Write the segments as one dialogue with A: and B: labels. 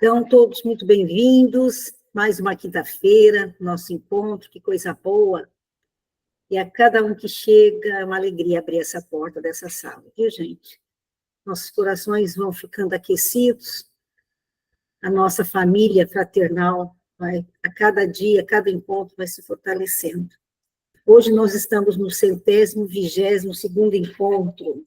A: Então, todos muito bem-vindos, mais uma quinta-feira, nosso encontro, que coisa boa. E a cada um que chega, é uma alegria abrir essa porta dessa sala, viu, gente? Nossos corações vão ficando aquecidos, a nossa família fraternal vai, a cada dia, a cada encontro, vai se fortalecendo. Hoje nós estamos no 122º encontro.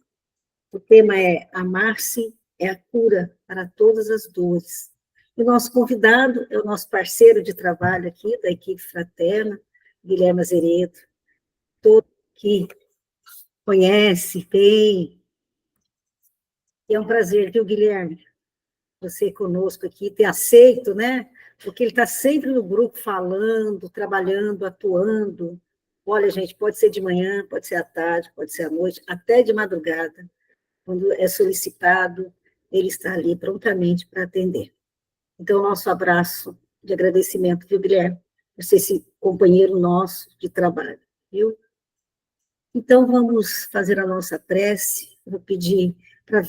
A: O tema é Amar-se é a cura para todas as dores. E o nosso convidado é o nosso parceiro de trabalho aqui, da equipe fraterna, Guilherme Azeredo, todo que conhece bem. E é um prazer, viu, Guilherme? Você conosco aqui, ter aceito, né? Porque ele está sempre no grupo falando, trabalhando, atuando. Olha, gente, pode ser de manhã, pode ser à tarde, pode ser à noite, até de madrugada. Quando é solicitado, ele está ali prontamente para atender. Então, nosso abraço de agradecimento, viu, Guilherme, por ser esse companheiro nosso de trabalho, viu? Então, vamos fazer a nossa prece. Eu vou pedir para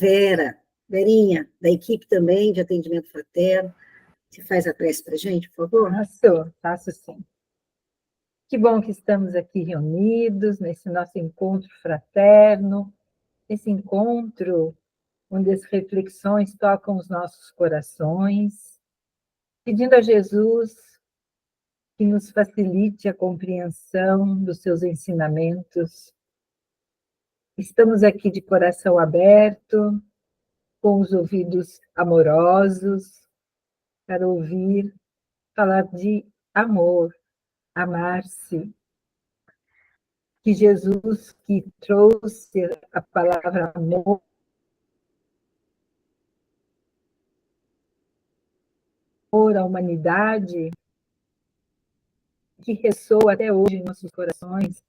A: Verinha, da equipe também de atendimento fraterno, você faz a prece para a gente, por favor?
B: Faço sim. Que bom que estamos aqui reunidos nesse nosso encontro fraterno, esse encontro onde as reflexões tocam os nossos corações, pedindo a Jesus que nos facilite a compreensão dos seus ensinamentos. Estamos aqui de coração aberto, com os ouvidos amorosos, para ouvir falar de amor, amar-se. Que Jesus, que trouxe a palavra amor, à humanidade, que ressoa até hoje em nossos corações,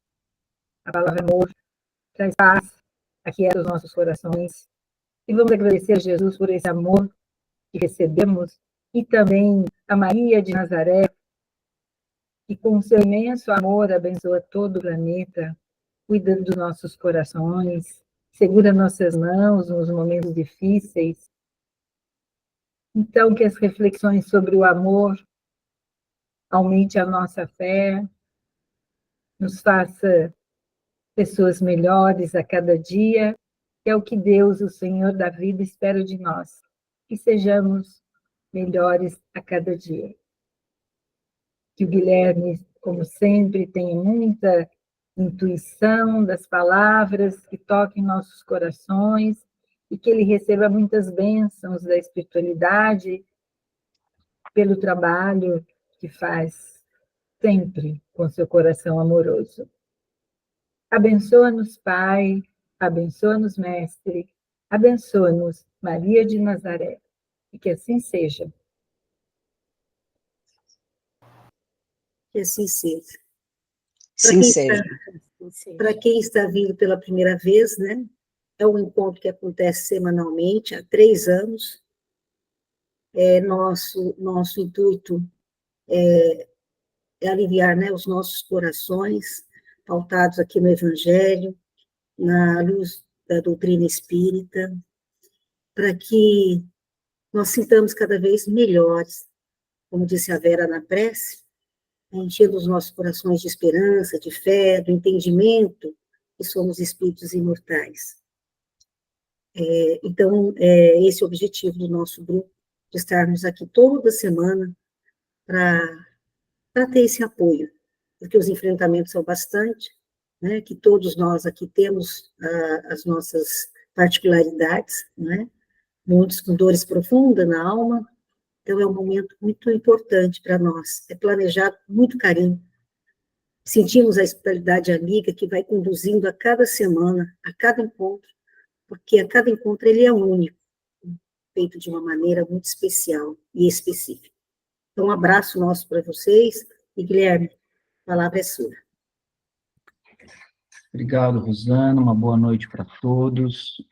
B: a palavra amor traz paz, aquieta os nossos corações. E vamos agradecer a Jesus por esse amor que recebemos, e também a Maria de Nazaré, que com seu imenso amor abençoa todo o planeta, cuida dos nossos corações, segura nossas mãos nos momentos difíceis. Então, que as reflexões sobre o amor aumente a nossa fé, nos faça pessoas melhores a cada dia, que é o que Deus, o Senhor da vida, espera de nós, que sejamos melhores a cada dia. Que o Guilherme, como sempre, tenha muita intuição das palavras que toquem nossos corações e que ele receba muitas bênçãos da espiritualidade pelo trabalho que faz sempre com seu coração amoroso. Abençoa-nos, Pai, abençoa-nos, Mestre, abençoa-nos, Maria de Nazaré, e que assim seja.
A: Que assim seja.
C: Sim, seja.
A: Para quem está vindo pela primeira vez, né? É um encontro que acontece semanalmente, há 3 anos. Nosso intuito é aliviar, né, os nossos corações, pautados aqui no Evangelho, na luz da doutrina espírita, para que nós sintamos cada vez melhores, como disse a Vera na prece, enchendo os nossos corações de esperança, de fé, do entendimento que somos espíritos imortais. Então, esse é o objetivo do nosso grupo, de estarmos aqui toda semana para ter esse apoio, porque os enfrentamentos são bastante, né, que todos nós aqui temos as nossas particularidades, né, muitos com dores profundas na alma, então é um momento muito importante para nós, é planejado com muito carinho. Sentimos a espiritualidade amiga que vai conduzindo a cada semana, a cada encontro, porque a cada encontro ele é único, feito de uma maneira muito especial e específica. Então, um abraço nosso para vocês, e Guilherme, a palavra é sua.
D: Obrigado, Rosana, uma boa noite para todos.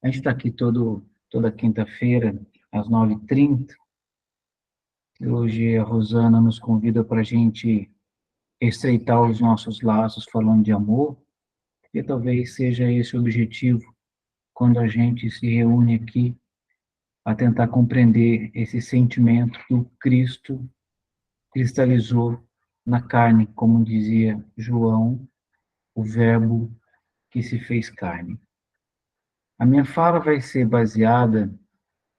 D: A gente está aqui toda quinta-feira, às 9h30. Hoje a Rosana nos convida para a gente estreitar os nossos laços falando de amor, e talvez seja esse o objetivo quando a gente se reúne aqui a tentar compreender esse sentimento que o Cristo cristalizou na carne, como dizia João, o Verbo que se fez carne. A minha fala vai ser baseada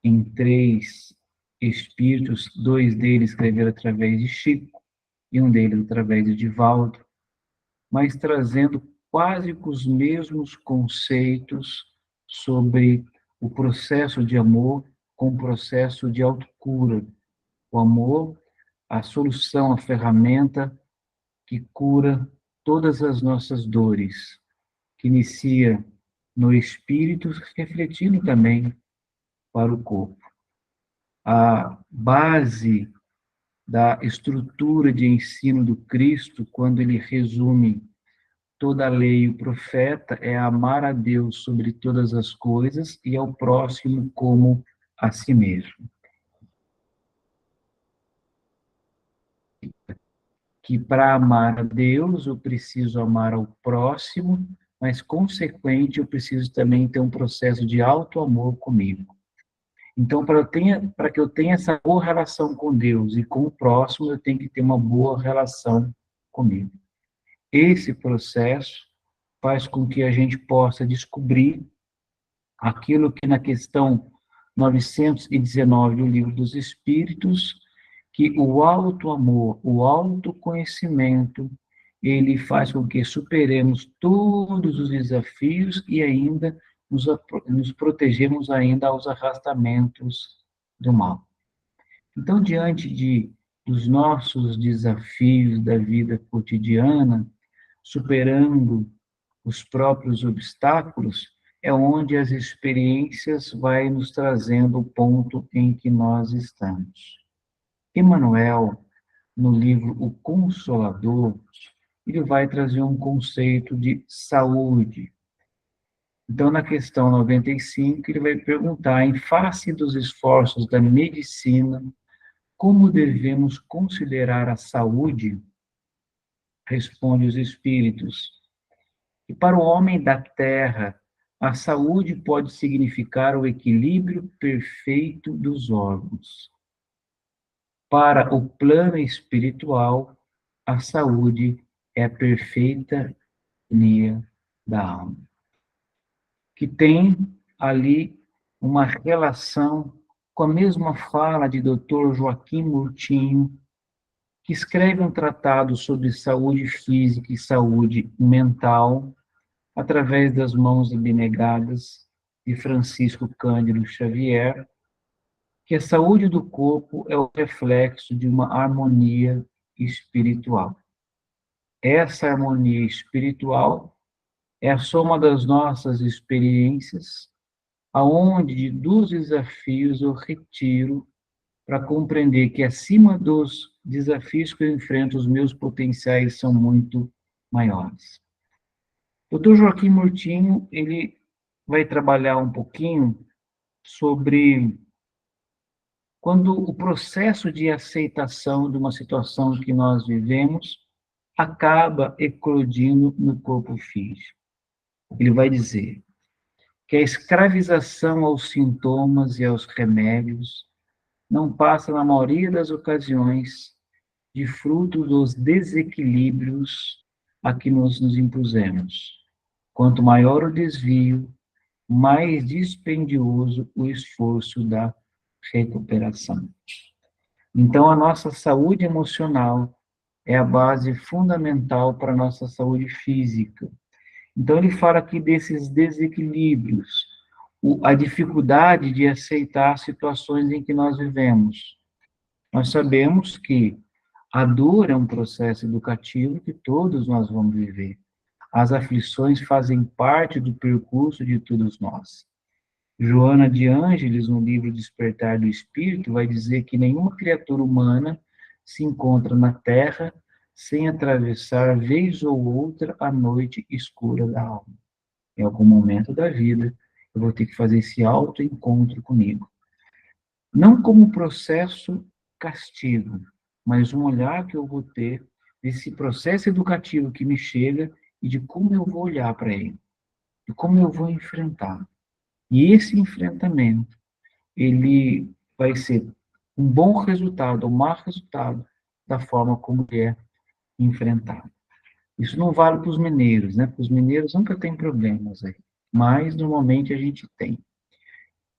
D: em 3 espíritos, 2 deles escreveram através de Chico e um deles através de Divaldo, mas trazendo quase os mesmos conceitos sobre o processo de amor com o processo de autocura. O amor, a solução, a ferramenta que cura todas as nossas dores, que inicia no espírito, refletindo também para o corpo. A base da estrutura de ensino do Cristo, quando ele resume toda a lei e o profeta, é amar a Deus sobre todas as coisas e ao próximo como a si mesmo. Que para amar a Deus eu preciso amar ao próximo, mas, consequente, eu preciso também ter um processo de auto-amor comigo. Então, para que eu tenha essa boa relação com Deus e com o próximo, eu tenho que ter uma boa relação comigo. Esse processo faz com que a gente possa descobrir aquilo que na questão 919 do Livro dos Espíritos, que o auto-amor, o autoconhecimento, ele faz com que superemos todos os desafios e ainda nos protegemos ainda aos arrastamentos do mal. Então, diante dos nossos desafios da vida cotidiana, superando os próprios obstáculos, é onde as experiências vai nos trazendo o ponto em que nós estamos. Emmanuel, no livro O Consolador, ele vai trazer um conceito de saúde. Então, na questão 95, ele vai perguntar, em face dos esforços da medicina, como devemos considerar a saúde? Responde os espíritos. E para o homem da terra, a saúde pode significar o equilíbrio perfeito dos órgãos. Para o plano espiritual, a saúde é a perfeita harmonia da alma, que tem ali uma relação com a mesma fala de Dr. Joaquim Murtinho, que escreve um tratado sobre saúde física e saúde mental, através das mãos abnegadas de Francisco Cândido Xavier, que a saúde do corpo é o reflexo de uma harmonia espiritual. Essa harmonia espiritual é a soma das nossas experiências, aonde dos desafios eu retiro para compreender que acima dos desafios que eu enfrento, os meus potenciais são muito maiores. O Dr. Joaquim Murtinho, ele vai trabalhar um pouquinho sobre quando o processo de aceitação de uma situação que nós vivemos acaba eclodindo no corpo físico. Ele vai dizer que a escravização aos sintomas e aos remédios não passa, na maioria das ocasiões, de fruto dos desequilíbrios a que nos impusemos. Quanto maior o desvio, mais dispendioso o esforço da recuperação. Então, a nossa saúde emocional é a base fundamental para a nossa saúde física. Então, ele fala aqui desses desequilíbrios, a dificuldade de aceitar situações em que nós vivemos. Nós sabemos que a dor é um processo educativo que todos nós vamos viver. As aflições fazem parte do percurso de todos nós. Joana de Ângeles, no livro Despertar do Espírito, vai dizer que nenhuma criatura humana se encontra na Terra sem atravessar, vez ou outra, a noite escura da alma. Em algum momento da vida, eu vou ter que fazer esse autoencontro comigo. Não como um processo castigo, mas um olhar que eu vou ter desse processo educativo que me chega e de como eu vou olhar para ele, de como eu vou enfrentar. E esse enfrentamento ele vai ser um bom resultado, um mau resultado da forma como ele é enfrentado. Isso não vale para os mineiros, né? Para os mineiros nunca tem problemas aí, mas normalmente a gente tem.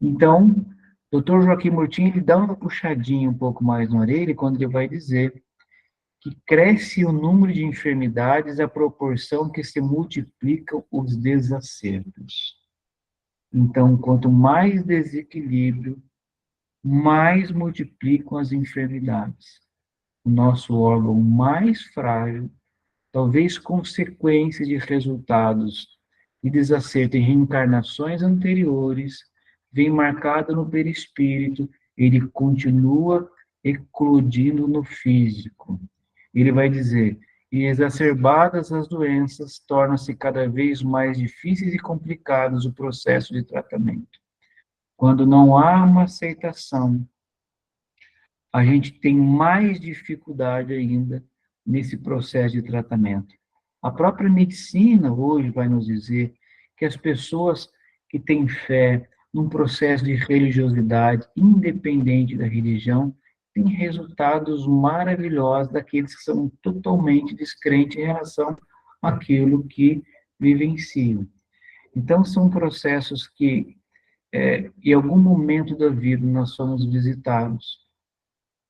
D: Então, o Dr. Joaquim Murtinho, ele dá uma puxadinha um pouco mais na orelha quando ele vai dizer que cresce o número de enfermidades à proporção que se multiplicam os desacertos. Então, quanto mais desequilíbrio, mais multiplicam as enfermidades. O nosso órgão mais frágil, talvez consequência de resultados de desacerto em reencarnações anteriores, vem marcado no perispírito, ele continua eclodindo no físico. Ele vai dizer, e exacerbadas as doenças, tornam-se cada vez mais difíceis e complicados o processo de tratamento. Quando não há uma aceitação, a gente tem mais dificuldade ainda nesse processo de tratamento. A própria medicina hoje vai nos dizer que as pessoas que têm fé num processo de religiosidade, independente da religião, têm resultados maravilhosos daqueles que são totalmente descrentes em relação àquilo que vivenciam. Então, são processos que, em algum momento da vida, nós somos visitados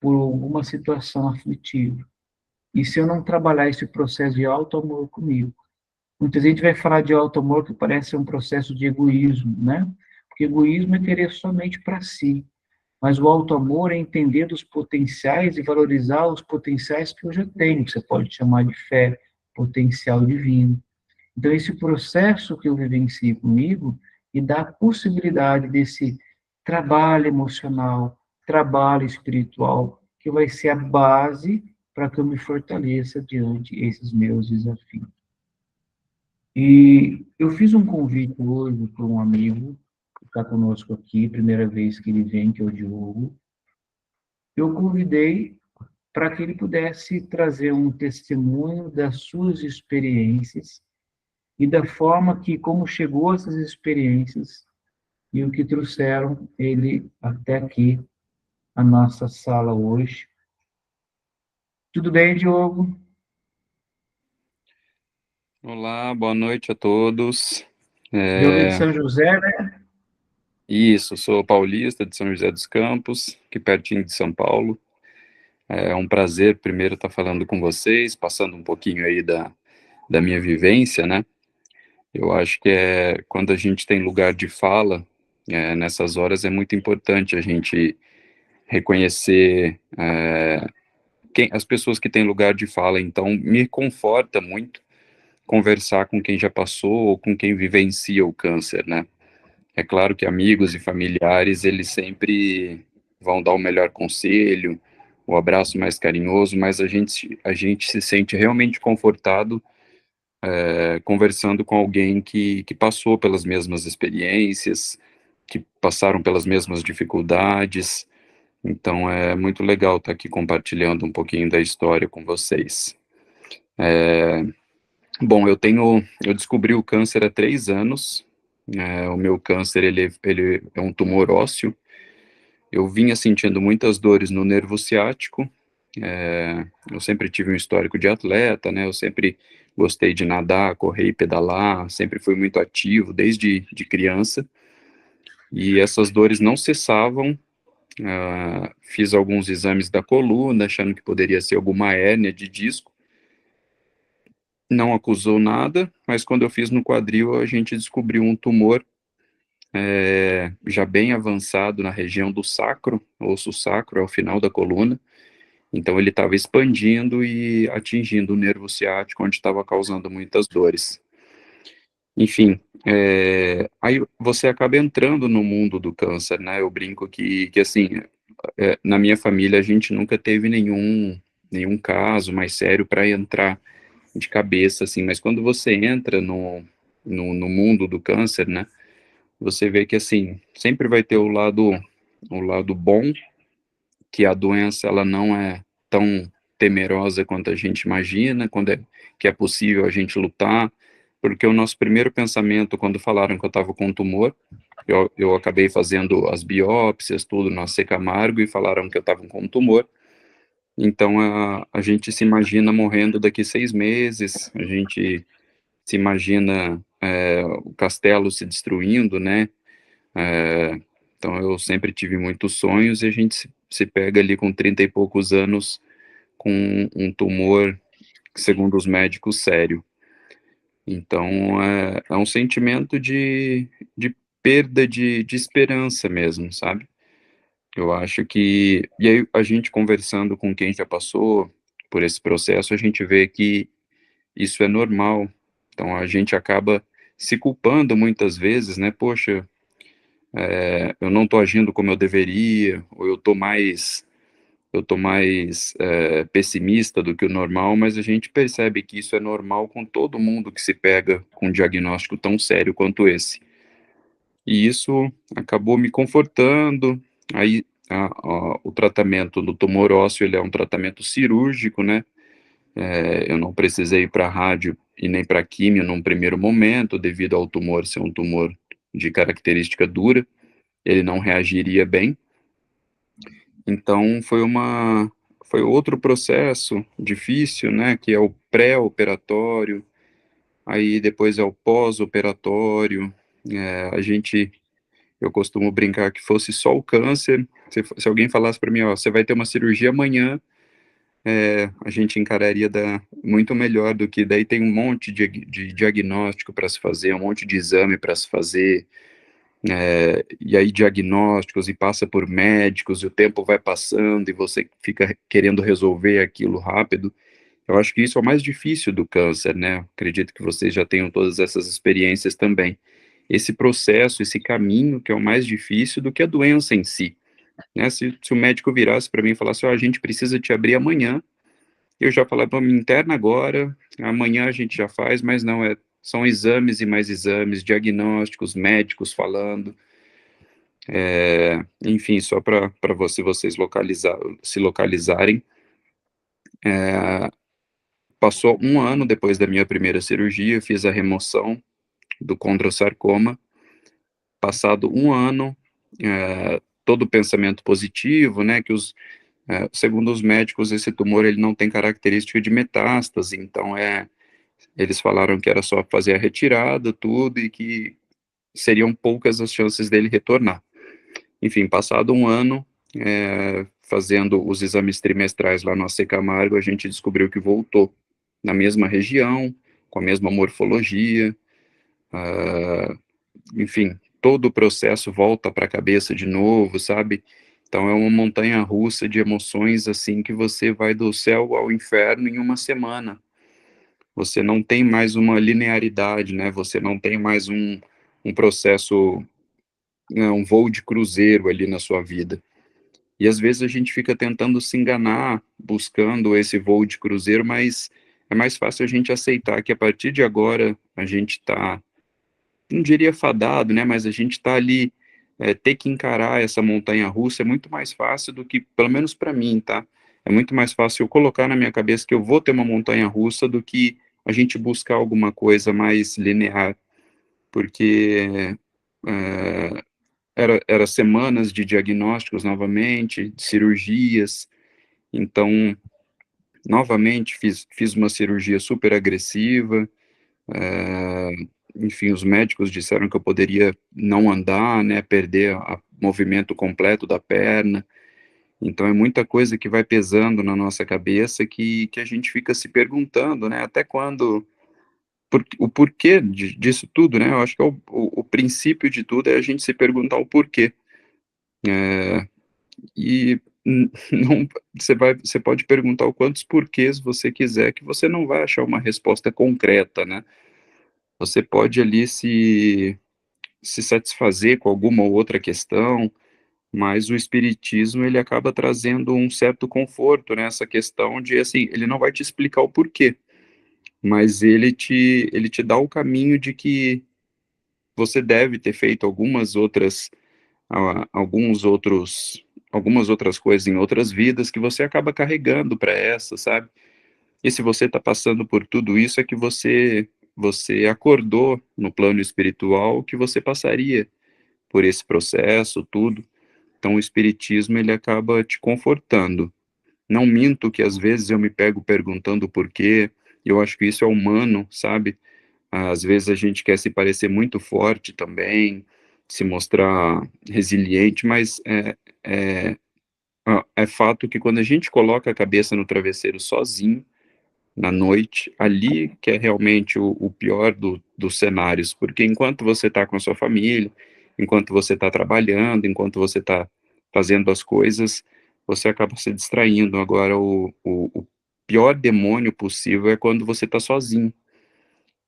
D: por alguma situação aflitiva. E se eu não trabalhar esse processo de auto-amor comigo, muita gente vai falar de auto-amor que parece ser um processo de egoísmo, né? Porque egoísmo é querer somente para si. Mas o auto-amor é entender dos potenciais e valorizar os potenciais que eu já tenho, que você pode chamar de fé, potencial divino. Então, esse processo que eu vivencio comigo e dá a possibilidade desse trabalho emocional, trabalho espiritual, que vai ser a base para que eu me fortaleça diante esses meus desafios. E eu fiz um convite hoje para um amigo que está conosco aqui, primeira vez que ele vem, que é o Diogo. Eu convidei para que ele pudesse trazer um testemunho das suas experiências e da forma que, como chegou a essas experiências e o que trouxeram ele até aqui, a nossa sala hoje. Tudo bem, Diogo?
E: Olá, boa noite a todos.
D: Diogo é de São José, né?
E: Isso, sou paulista de São José dos Campos, aqui pertinho de São Paulo. É um prazer, primeiro, estar falando com vocês, passando um pouquinho aí da minha vivência, né? Eu acho que quando a gente tem lugar de fala, nessas horas é muito importante a gente reconhecer as pessoas que têm lugar de fala. Então, me conforta muito conversar com quem já passou ou com quem vivencia o câncer, né? É claro que amigos e familiares, eles sempre vão dar o melhor conselho, o abraço mais carinhoso, mas a gente se sente realmente confortado conversando com alguém que passou pelas mesmas experiências, que passaram pelas mesmas dificuldades. Então, é muito legal estar aqui compartilhando um pouquinho da história com vocês. Bom, eu descobri o câncer há 3 anos. O meu câncer, ele é um tumor ósseo. Eu vinha sentindo muitas dores no nervo ciático. Eu sempre tive um histórico de atleta, né? Eu sempre gostei de nadar, correr e pedalar. Sempre fui muito ativo desde de criança. E essas dores não cessavam. Fiz alguns exames da coluna, achando que poderia ser alguma hérnia de disco. Não acusou nada, mas quando eu fiz no quadril, a gente descobriu um tumor já bem avançado na região do sacro, osso sacro, ao final da coluna. Então, ele estava expandindo e atingindo o nervo ciático, onde estava causando muitas dores. Enfim, aí você acaba entrando no mundo do câncer, né? Eu brinco que assim, na minha família, a gente nunca teve nenhum caso mais sério para entrar de cabeça, assim, mas quando você entra no mundo do câncer, né? Você vê que, assim, sempre vai ter o lado bom, que a doença, ela não é tão temerosa quanto a gente imagina, que é possível a gente lutar, porque o nosso primeiro pensamento, quando falaram que eu estava com um tumor, eu acabei fazendo as biópsias, tudo na C. Camargo, e falaram que eu estava com um tumor. Então, a gente se imagina morrendo daqui 6 meses, a gente se imagina o castelo se destruindo, né? Então, eu sempre tive muitos sonhos, e a gente se pega ali com 30 e poucos anos com um tumor, segundo os médicos, sério. Então, é um sentimento de perda de esperança mesmo, sabe? Eu acho que... E aí, a gente conversando com quem já passou por esse processo, a gente vê que isso é normal. Então, a gente acaba se culpando muitas vezes, né? Poxa, eu não estou agindo como eu deveria, ou eu tô mais pessimista do que o normal, mas a gente percebe que isso é normal com todo mundo que se pega com um diagnóstico tão sério quanto esse. E isso acabou me confortando. Aí, o tratamento do tumor ósseo, ele é um tratamento cirúrgico, né? Eu não precisei ir para rádio e nem para químio num primeiro momento, devido ao tumor ser um tumor de característica dura, ele não reagiria bem. Então, foi outro processo difícil, né, que é o pré-operatório, aí depois é o pós-operatório. Eu costumo brincar que fosse só o câncer, se alguém falasse para mim, ó, você vai ter uma cirurgia amanhã, a gente encararia muito melhor do que daí tem um monte de diagnóstico para se fazer, um monte de exame para se fazer, e aí diagnósticos, e passa por médicos, e o tempo vai passando, e você fica querendo resolver aquilo rápido. Eu acho que isso é o mais difícil do câncer, né? Acredito que vocês já tenham todas essas experiências também. Esse processo, esse caminho que é o mais difícil do que a doença em si, né? Se o médico virasse para mim e falasse, ó, a gente precisa te abrir amanhã, eu já falava, me interna agora, amanhã a gente já faz, mas não, são exames e mais exames, diagnósticos, médicos falando, enfim, só para vocês se localizarem. Passou um ano depois da minha primeira cirurgia, eu fiz a remoção do condrossarcoma. Passado um ano, todo pensamento positivo, né, que segundo os médicos, esse tumor ele não tem característica de metástase, então eles falaram que era só fazer a retirada, tudo, e que seriam poucas as chances dele retornar. Enfim, passado um ano, fazendo os exames trimestrais lá no AC Camargo, a gente descobriu que voltou na mesma região, com a mesma morfologia, enfim, todo o processo volta para a cabeça de novo, sabe? Então é uma montanha-russa de emoções, assim, que você vai do céu ao inferno em uma semana. Você não tem mais uma linearidade, né? Você não tem mais um processo, né, um voo de cruzeiro ali na sua vida. E às vezes a gente fica tentando se enganar, buscando esse voo de cruzeiro, mas é mais fácil a gente aceitar que a partir de agora a gente está, não diria fadado, né? Mas a gente está ali, ter que encarar essa montanha-russa é muito mais fácil do que, pelo menos para mim, tá? É muito mais fácil eu colocar na minha cabeça que eu vou ter uma montanha-russa do que a gente buscar alguma coisa mais linear, porque era semanas de diagnósticos novamente, de cirurgias. Então, novamente, fiz uma cirurgia super agressiva. Enfim, os médicos disseram que eu poderia não andar, né, perder o movimento completo da perna. Então, é muita coisa que vai pesando na nossa cabeça que a gente fica se perguntando, né, até quando... O porquê disso tudo, né? Eu acho que o princípio de tudo é a gente se perguntar o porquê. E não, você pode perguntar o quantos porquês você quiser, que você não vai achar uma resposta concreta, né? Você pode ali se satisfazer com alguma ou outra questão, mas o espiritismo, ele acaba trazendo um certo conforto nessa questão de, assim, ele não vai te explicar o porquê, mas ele te dá o caminho de que você deve ter feito algumas outras coisas em outras vidas que você acaba carregando para essa, sabe? E se você está passando por tudo isso, é que você acordou no plano espiritual que você passaria por esse processo, tudo. Então, o Espiritismo, ele acaba te confortando. Não minto que, às vezes, eu me pego perguntando por quê, e eu acho que isso é humano, sabe? Às vezes a gente quer se parecer muito forte também, se mostrar resiliente, mas é fato que quando a gente coloca a cabeça no travesseiro sozinho, na noite, ali que é realmente o pior dos cenários, porque enquanto você está com a sua família, enquanto você está trabalhando, enquanto você está fazendo as coisas, você acaba se distraindo. Agora, o pior demônio possível é quando você está sozinho,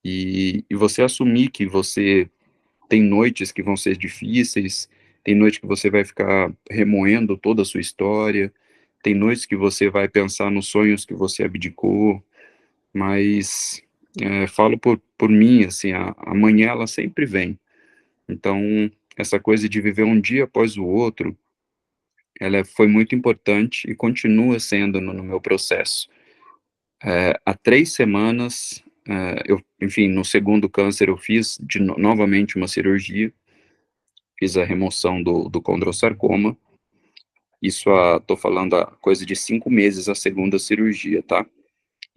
E: e você assumir que você tem noites que vão ser difíceis, tem noite que você vai ficar remoendo toda a sua história, tem noites que você vai pensar nos sonhos que você abdicou, mas falo por mim, assim, a manhã ela sempre vem. Então, essa coisa de viver um dia após o outro, foi muito importante e continua sendo no meu processo. Há 3 semanas, enfim, no segundo câncer eu fiz novamente uma cirurgia, fiz a remoção do condrossarcoma, isso tô falando há coisa de 5 meses a segunda cirurgia, tá?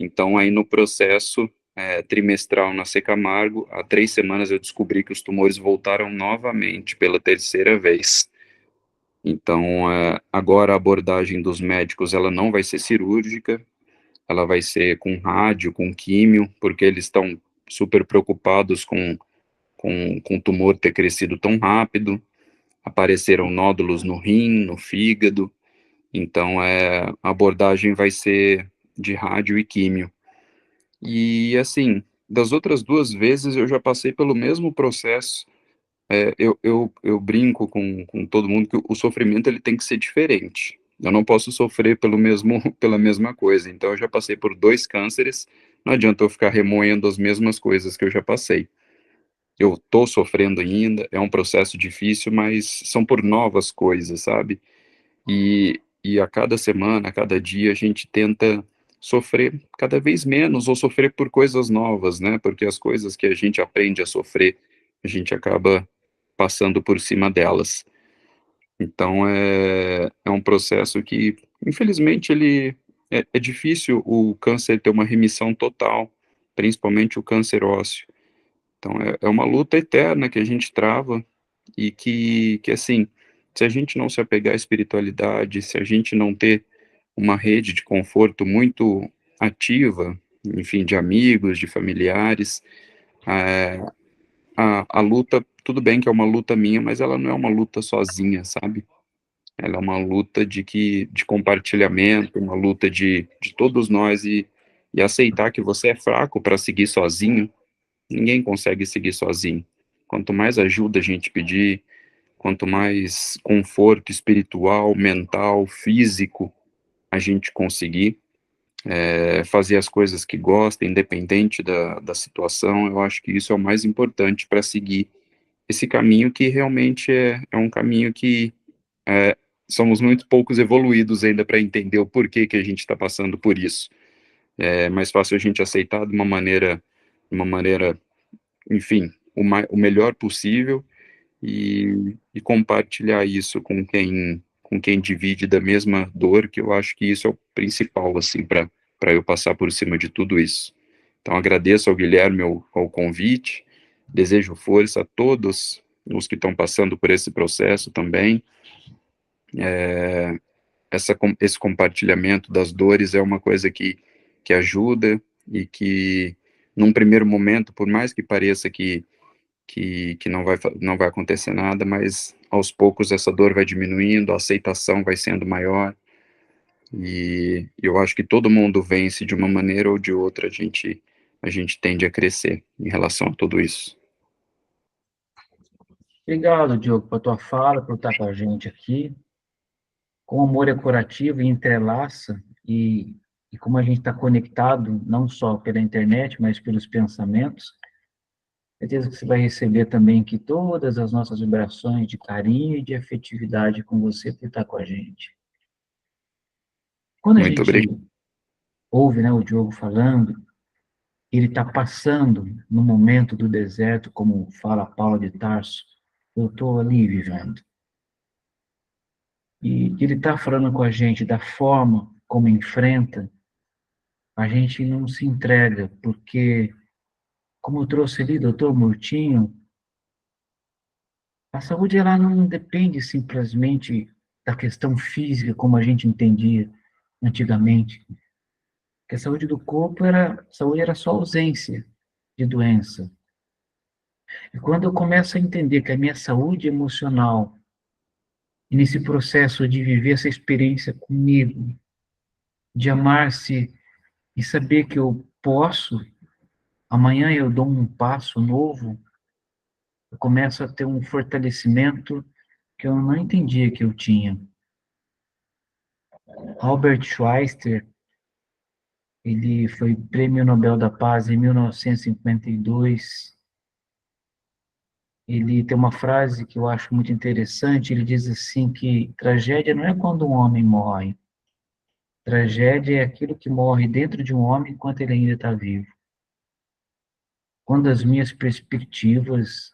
E: Então, aí no processo trimestral na Camargo, há 3 semanas eu descobri que os tumores voltaram novamente pela terceira vez. Então, agora a abordagem dos médicos, ela não vai ser cirúrgica, ela vai ser com rádio, com químio, porque eles estão super preocupados com o tumor ter crescido tão rápido, apareceram nódulos no rim, no fígado, então a abordagem vai ser de rádio e químio. E, assim, das outras 2 vezes eu já passei pelo mesmo processo. Eu brinco com todo mundo que o sofrimento ele tem que ser diferente. Eu não posso sofrer pela mesma coisa. Então, eu já passei por 2 cânceres, não adianta eu ficar remoendo as mesmas coisas que eu já passei. Eu tô sofrendo ainda, é um processo difícil, mas são por novas coisas, sabe? E a cada semana, a cada dia, a gente tenta sofrer cada vez menos ou sofrer por coisas novas, né? Porque as coisas que a gente aprende a sofrer, a gente acaba passando por cima delas. Então, é um processo que, infelizmente, é difícil o câncer ter uma remissão total, principalmente o câncer ósseo. Então, é uma luta eterna que a gente trava e que, assim, se a gente não se apegar à espiritualidade, se a gente não ter uma rede de conforto muito ativa, enfim, de amigos, de familiares, é, a luta, tudo bem que é uma luta minha, mas ela não é uma luta sozinha, sabe? Ela é uma luta de compartilhamento, uma luta de todos nós e aceitar que você é fraco para seguir sozinho. Ninguém consegue seguir sozinho. Quanto mais ajuda a gente pedir, quanto mais conforto espiritual, mental, físico a gente conseguir, fazer as coisas que gosta, independente da situação, eu acho que isso é o mais importante para seguir esse caminho que realmente é um caminho que é, somos muito poucos evoluídos ainda para entender o porquê que a gente está passando por isso. É mais fácil a gente aceitar de uma maneira, enfim, o melhor possível e compartilhar isso com quem divide da mesma dor, que eu acho que isso é o principal, assim, para eu passar por cima de tudo isso. Então, agradeço ao Guilherme ao convite, desejo força a todos os que estão passando por esse processo também. Esse compartilhamento das dores é uma coisa que ajuda e que, num primeiro momento, por mais que pareça que não vai acontecer nada, mas aos poucos essa dor vai diminuindo, a aceitação vai sendo maior, e eu acho que todo mundo vence de uma maneira ou de outra, a gente tende a crescer em relação a tudo isso.
D: Obrigado, Diogo, pela tua fala, por estar com a gente aqui. Como o amor é curativo e entrelaça, e como a gente está conectado, não só pela internet, mas pelos pensamentos, certeza que você vai receber também aqui todas as nossas vibrações de carinho e de afetividade com você por estar com a gente. Quando a
E: Muito
D: gente
E: obrigado.
D: ouve, né, o Diogo falando, ele está passando no momento do deserto, como fala Paulo de Tarso, eu estou ali vivendo. E ele está falando com a gente da forma como enfrenta, a gente não se entrega, porque, como eu trouxe ali, doutor Murtinho, a saúde ela não depende simplesmente da questão física, como a gente entendia antigamente. Que a saúde do corpo saúde era só ausência de doença. E quando eu começo a entender que a minha saúde emocional, e nesse processo de viver essa experiência comigo, de amar-se e saber que eu posso, amanhã eu dou um passo novo, eu começo a ter um fortalecimento que eu não entendia que eu tinha. Albert Schweitzer, ele foi Prêmio Nobel da Paz em 1952. Ele tem uma frase que eu acho muito interessante, ele diz assim que tragédia não é quando um homem morre, tragédia é aquilo que morre dentro de um homem enquanto ele ainda está vivo. Quando as minhas perspectivas,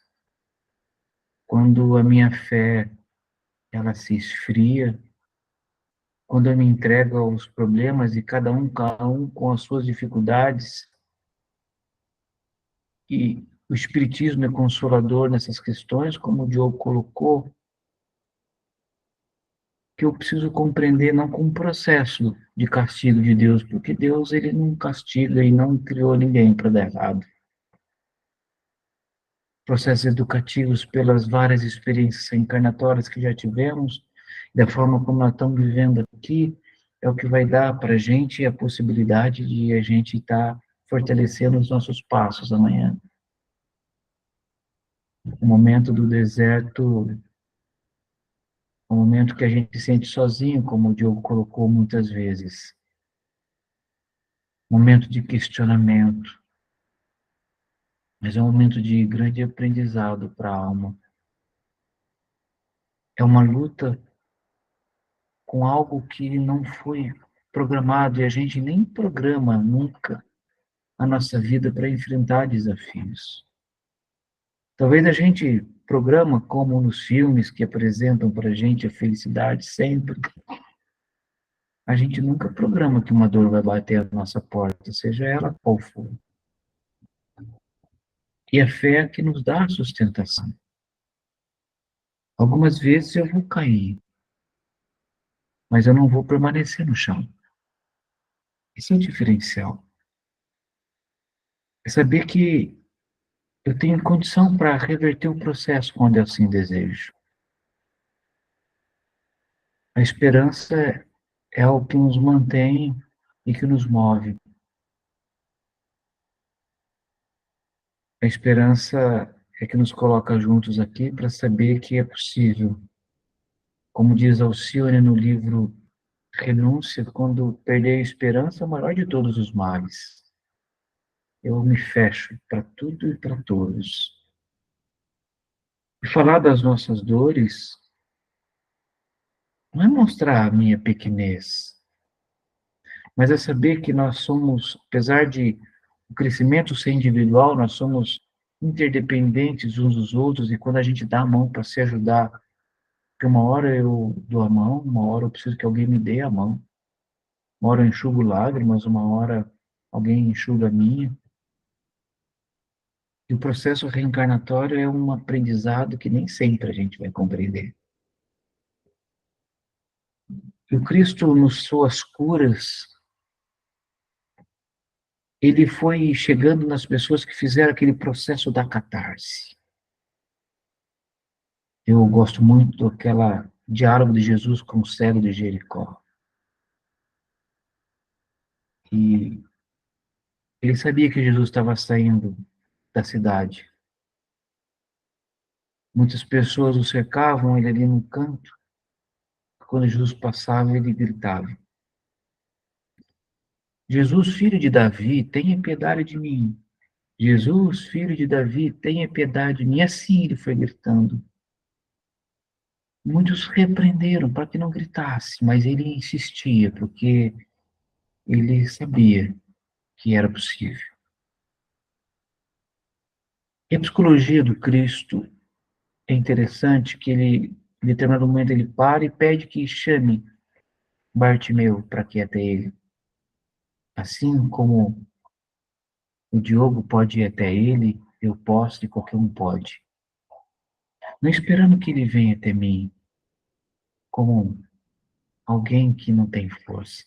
D: quando a minha fé, ela se esfria, quando eu me entrego aos problemas e cada um com as suas dificuldades, e o Espiritismo é consolador nessas questões, como o Diogo colocou, que eu preciso compreender não como um processo de castigo de Deus, porque Deus ele não castiga e não criou ninguém para dar errado. Processos educativos pelas várias experiências encarnatórias que já tivemos, da forma como nós estamos vivendo aqui, é o que vai dar para a gente a possibilidade de a gente estar fortalecendo os nossos passos amanhã. O momento do deserto, o momento que a gente se sente sozinho, como o Diogo colocou muitas vezes. Momento de questionamento, mas é um momento de grande aprendizado para a alma. É uma luta com algo que não foi programado e a gente nem programa nunca a nossa vida para enfrentar desafios. Talvez a gente programa como nos filmes que apresentam para a gente a felicidade sempre. A gente nunca programa que uma dor vai bater a nossa porta, seja ela qual for. E a fé é que nos dá a sustentação. Algumas vezes eu vou cair, mas eu não vou permanecer no chão. Esse é o diferencial. É saber que eu tenho condição para reverter o processo quando eu assim desejo. A esperança é o que nos mantém e que nos move. A esperança é que nos coloca juntos aqui para saber que é possível. Como diz Alcione no livro Renúncia, quando perder a esperança é o maior de todos os males. Eu me fecho para tudo e para todos. E falar das nossas dores não é mostrar a minha pequenez, mas é saber que nós somos, apesar de o crescimento ser individual, nós somos interdependentes uns dos outros, e quando a gente dá a mão para se ajudar, porque uma hora eu dou a mão, uma hora eu preciso que alguém me dê a mão, uma hora eu enxugo lágrimas, uma hora alguém enxuga a minha. E o processo reencarnatório é um aprendizado que nem sempre a gente vai compreender. E o Cristo, nas suas curas, ele foi chegando nas pessoas que fizeram aquele processo da catarse. Eu gosto muito daquela diálogo de Jesus com o cego de Jericó. E ele sabia que Jesus estava saindo da cidade. Muitas pessoas o cercavam, ele ali no canto. Quando Jesus passava, ele gritava: Jesus, filho de Davi, tenha piedade de mim. Jesus, filho de Davi, tenha piedade de mim. E assim ele foi gritando. Muitos repreenderam para que não gritasse, mas ele insistia, porque ele sabia que era possível. E a psicologia do Cristo é interessante que ele, em determinado momento, ele para e pede que chame Bartimeu para que até ele. Assim como o Diogo pode ir até ele, eu posso e qualquer um pode. Não esperando que ele venha até mim, como alguém que não tem força.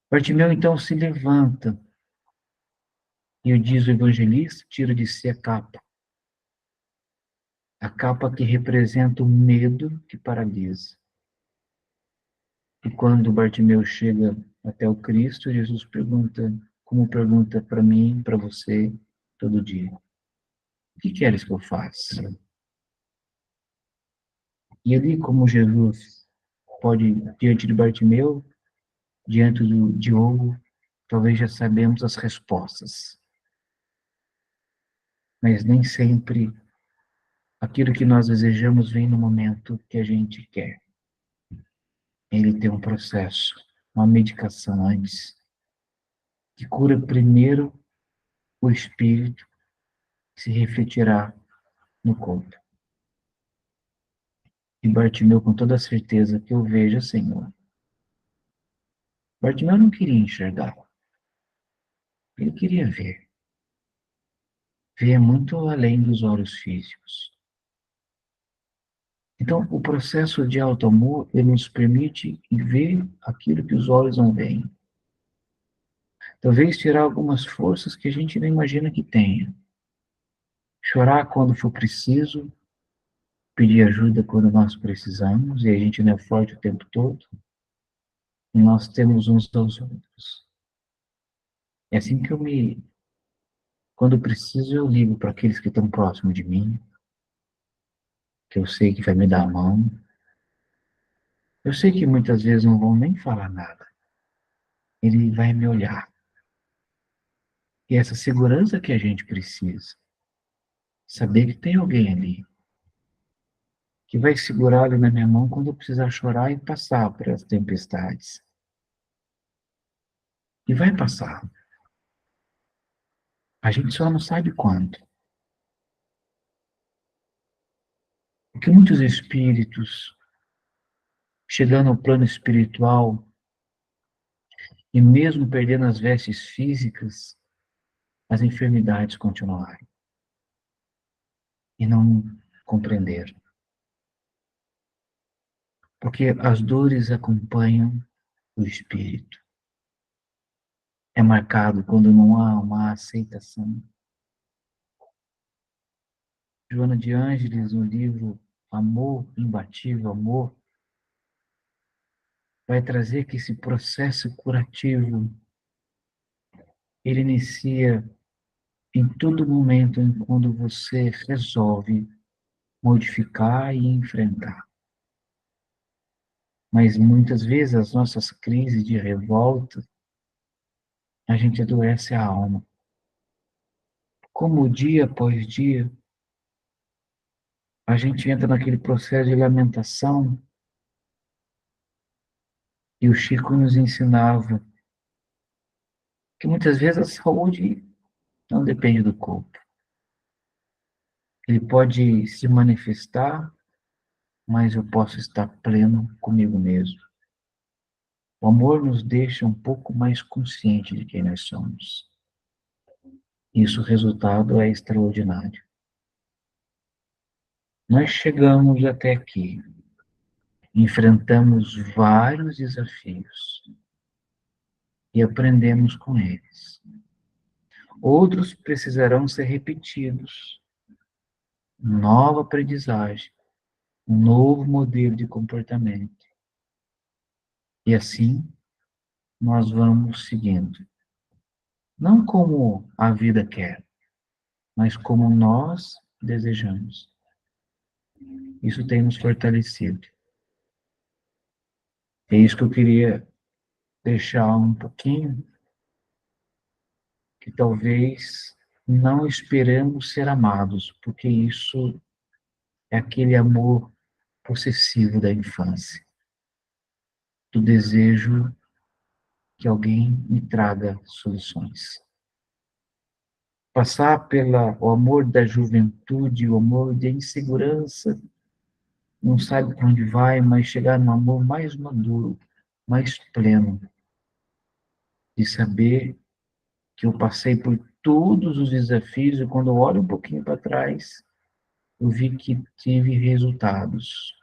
D: Bartimeu então se levanta e o diz o evangelista, tira de si a capa que representa o medo que paralisa. E quando Bartimeu chega até o Cristo, Jesus pergunta, como pergunta para mim, para você, todo dia: o que queres que eu faça? E ali, como Jesus pode, diante de Bartimeu, diante do Diogo, talvez já sabemos as respostas, mas nem sempre aquilo que nós desejamos vem no momento que a gente quer. Ele tem um processo, uma medicação antes, que cura primeiro o espírito, que se refletirá no corpo. E Bartimeu, com toda a certeza que eu vejo, Senhor. Bartimeu não queria enxergar, ele queria ver. Ver muito além dos olhos físicos. Então, o processo de auto-amor, ele nos permite ver aquilo que os olhos não veem. Talvez tirar algumas forças que a gente não imagina que tenha. Chorar quando for preciso, pedir ajuda quando nós precisamos, e a gente não é forte o tempo todo, e nós temos uns aos outros. É assim que quando preciso, eu ligo para aqueles que estão próximos de mim, que eu sei que vai me dar a mão. Eu sei que muitas vezes não vão nem falar nada. Ele vai me olhar. E essa segurança que a gente precisa, saber que tem alguém ali, que vai segurar ali na minha mão quando eu precisar chorar e passar por as tempestades. E vai passar. A gente só não sabe quando. Porque muitos espíritos, chegando ao plano espiritual, e mesmo perdendo as vestes físicas, as enfermidades continuaram. E não compreenderam. Porque as dores acompanham o espírito. É marcado quando não há uma aceitação. Joana de Ângeles, no livro Amor Imbatível, Amor, vai trazer que esse processo curativo, ele inicia em todo momento em quando você resolve modificar e enfrentar. Mas muitas vezes as nossas crises de revolta, a gente adoece a alma. Como dia após dia, a gente entra naquele processo de lamentação, e o Chico nos ensinava que muitas vezes a saúde não depende do corpo. Ele pode se manifestar, mas eu posso estar pleno comigo mesmo. O amor nos deixa um pouco mais consciente de quem nós somos. Isso, o resultado é extraordinário. Nós chegamos até aqui, enfrentamos vários desafios e aprendemos com eles. Outros precisarão ser repetidos. Nova aprendizagem, um novo modelo de comportamento. E assim, nós vamos seguindo. Não como a vida quer, mas como nós desejamos. Isso tem nos fortalecido. É isso que eu queria deixar um pouquinho, que talvez não esperamos ser amados, porque isso é aquele amor possessivo da infância, do desejo que alguém me traga soluções. passar o amor da juventude, o amor de insegurança, não sabe para onde vai, mas chegar no amor mais maduro, mais pleno, de saber que eu passei por todos os desafios e quando eu olho um pouquinho para trás, eu vi que tive resultados.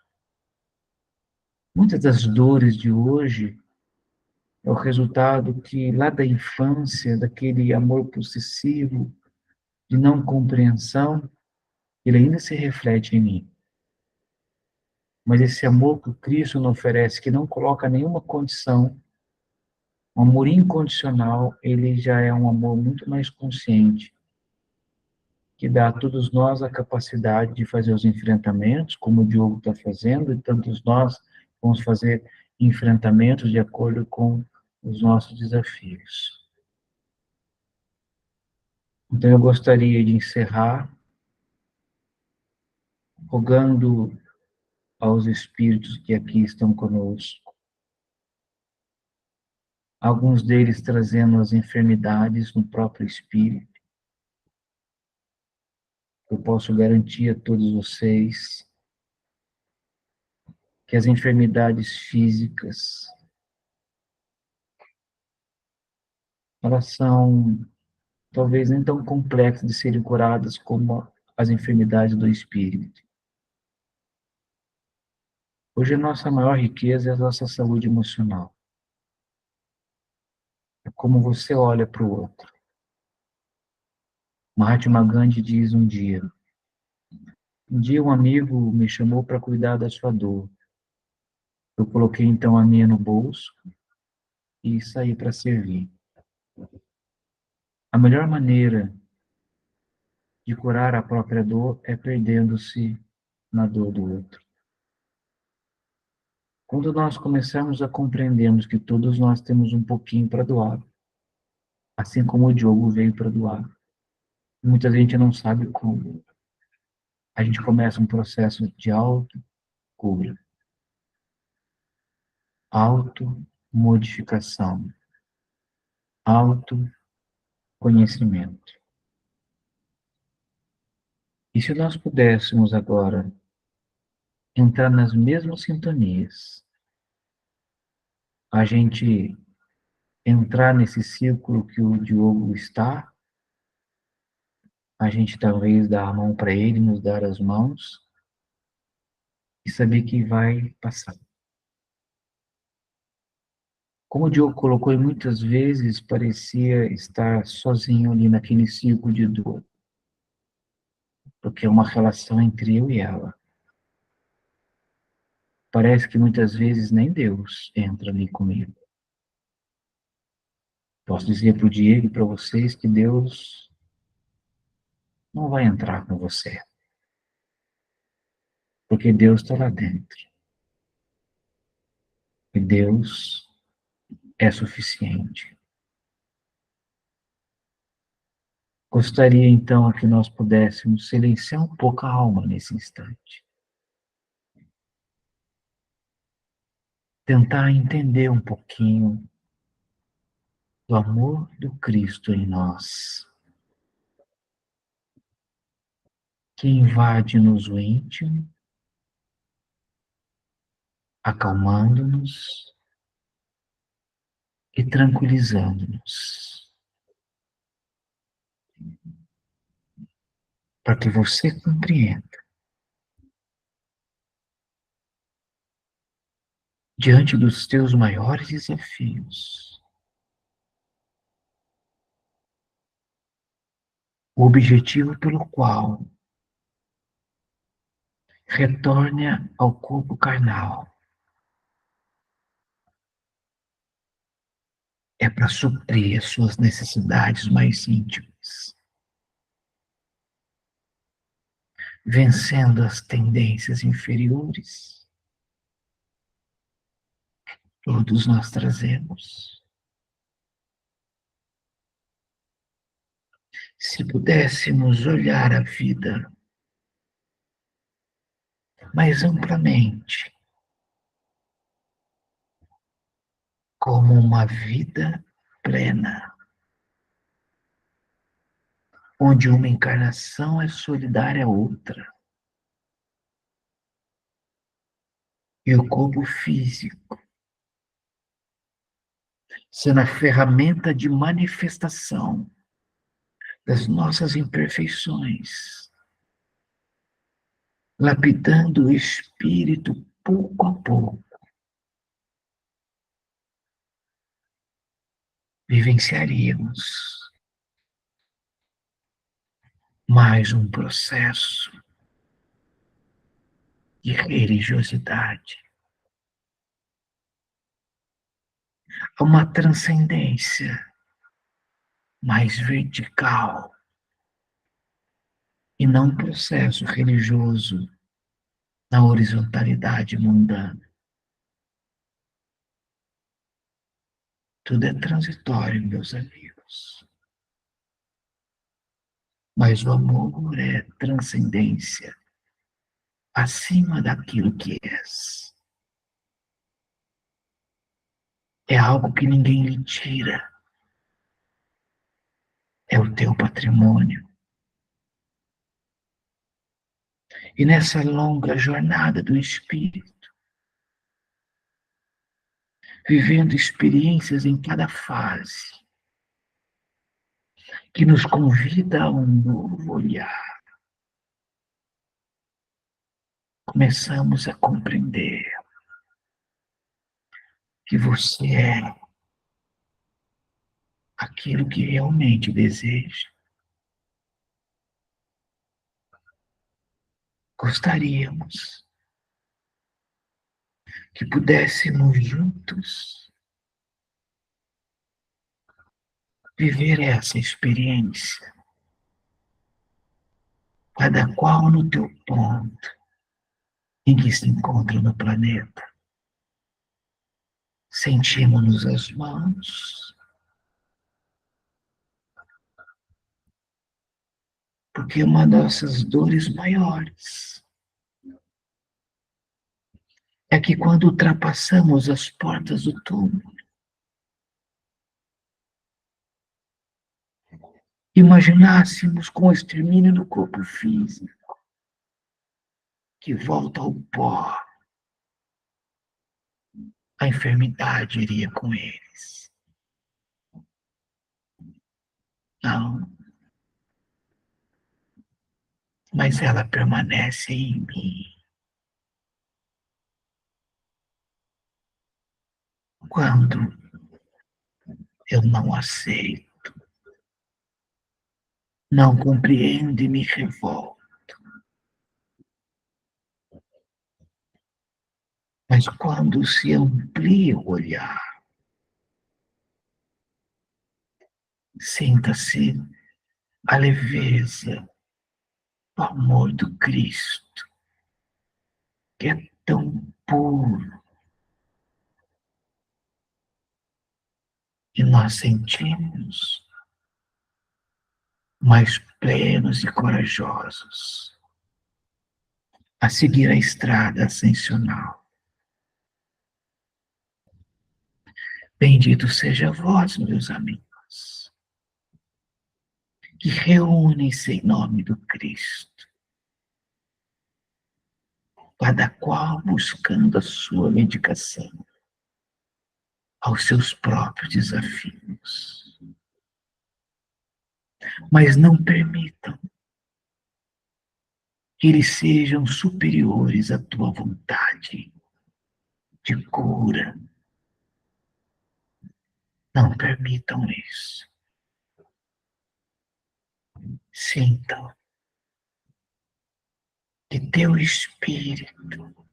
D: Muitas das dores de hoje é o resultado que lá da infância, daquele amor possessivo, de não compreensão, ele ainda se reflete em mim. Mas esse amor que o Cristo nos oferece, que não coloca nenhuma condição, um amor incondicional, ele já é um amor muito mais consciente, que dá a todos nós a capacidade de fazer os enfrentamentos, como o Diogo está fazendo, e tantos nós vamos fazer enfrentamentos de acordo com os nossos desafios. Então, eu gostaria de encerrar rogando aos espíritos que aqui estão conosco, alguns deles trazendo as enfermidades no próprio espírito. Eu posso garantir a todos vocês que as enfermidades físicas, elas são talvez nem tão complexas de serem curadas como as enfermidades do espírito. Hoje a nossa maior riqueza é a nossa saúde emocional. É como você olha para o outro. Mahatma Gandhi diz um dia um amigo me chamou para cuidar da sua dor. Eu coloquei então a minha no bolso e saí para servir. A melhor maneira de curar a própria dor é perdendo-se na dor do outro. Quando nós começamos a compreendermos que todos nós temos um pouquinho para doar, assim como o Diogo veio para doar, muita gente não sabe como. A gente começa um processo de autocura, automodificação, autoconhecimento. E se nós pudéssemos agora entrar nas mesmas sintonias, a gente entrar nesse círculo que o Diogo está, a gente talvez dar a mão para ele, nos dar as mãos e saber que vai passar. Como o Diogo colocou, e muitas vezes parecia estar sozinho ali naquele círculo de dor, porque é uma relação entre eu e ela. Parece que muitas vezes nem Deus entra ali comigo. Posso dizer para o Diego e para vocês que Deus não vai entrar com você, porque Deus está lá dentro. E Deus é suficiente. Gostaria então que nós pudéssemos silenciar um pouco a alma nesse instante. Tentar entender um pouquinho do amor do Cristo em nós, que invade-nos o íntimo, acalmando-nos e tranquilizando-nos. Para que você compreenda, diante dos teus maiores desafios, o objetivo pelo qual retorne ao corpo carnal é para suprir as suas necessidades mais íntimas, vencendo as tendências inferiores. Todos nós trazemos. Se pudéssemos olhar a vida mais amplamente, como uma vida plena, onde uma encarnação é solidária à outra. E o corpo físico, sendo a ferramenta de manifestação das nossas imperfeições, lapidando o espírito pouco a pouco, vivenciaríamos mais um processo de religiosidade, uma transcendência mais vertical e não um processo religioso na horizontalidade mundana. Tudo é transitório, meus amigos. Mas o amor é transcendência acima daquilo que és. É algo que ninguém lhe tira. É o teu patrimônio. E nessa longa jornada do espírito, vivendo experiências em cada fase, que nos convida a um novo olhar, começamos a compreender que você é aquilo que realmente deseja. Gostaríamos que pudéssemos juntos viver essa experiência, cada qual no teu ponto em que se encontra no planeta. Sentimos-nos as mãos, porque uma das nossas dores maiores é que quando ultrapassamos as portas do túmulo, imaginássemos com o extermínio do corpo físico, que volta ao pó, a enfermidade iria com eles. Não, mas ela permanece em mim. Quando eu não aceito, não compreendo e me revolto. Mas quando se amplia o olhar, sinta-se a leveza, o amor do Cristo, que é tão puro, e nós sentimos mais plenos e corajosos a seguir a estrada ascensional. Bendito seja vós, meus amigos, que reúnem-se em nome do Cristo, cada qual buscando a sua medicação aos seus próprios desafios. Mas não permitam que eles sejam superiores à tua vontade de cura. Não permitam isso. Sintam que teu espírito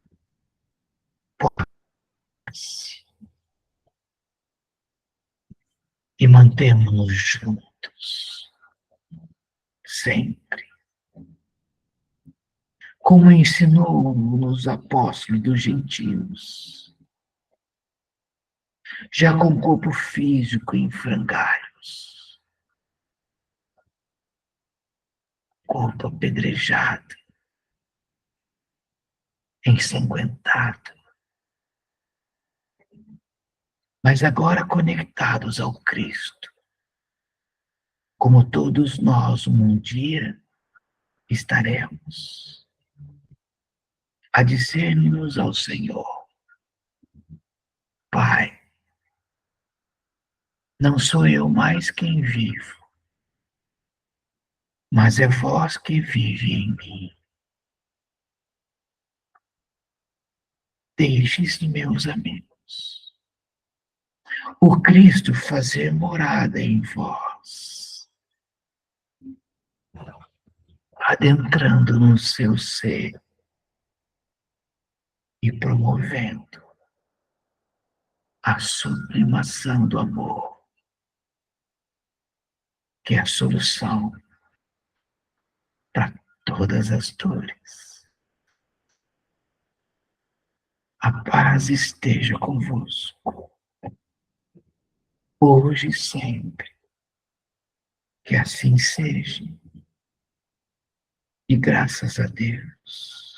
D: possa e mantemos-nos juntos, sempre. Como ensinou nos apóstolos dos gentios, já com corpo físico em frangalhos, corpo apedrejado, ensanguentado, mas agora conectados ao Cristo, como todos nós um dia estaremos a dizer-nos ao Senhor: Pai, não sou eu mais quem vivo, mas é vós que vive em mim. Deixes, meus amigos, o Cristo fazer morada em vós, adentrando no seu ser e promovendo a sublimação do amor, que é a solução para todas as dores. A paz esteja convosco, hoje e sempre. Que assim seja. E graças a Deus.